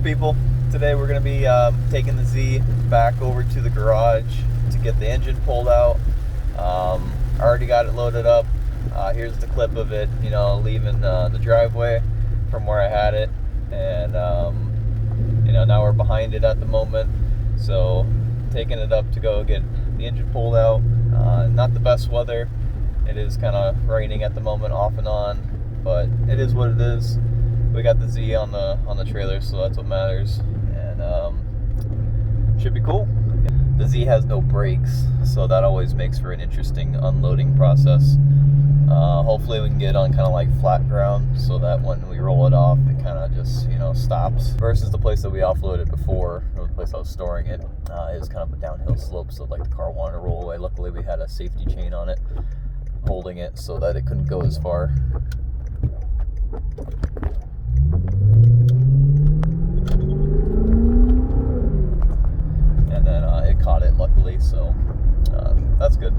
people? Today we're going to be taking the Z back over to the garage to get the engine pulled out. I already got it loaded up. Here's the clip of it, leaving the driveway from where I had it. And, now we're behind it at the moment. So taking it up to go get the engine pulled out. Not the best weather. It is kind of raining at the moment, off and on, but it is what it is. We got the Z on the trailer, so that's what matters, and should be cool. The Z has no brakes, so that always makes for an interesting unloading process. Hopefully we can get on kind of like flat ground, so that when we roll it off, it kind of just stops. Versus the place that we offloaded before, or the place I was storing it, is kind of a downhill slope, so like the car wanted to roll away. Luckily we had a safety chain on it, holding it so that it couldn't go as far. And then it caught it luckily, so that's good.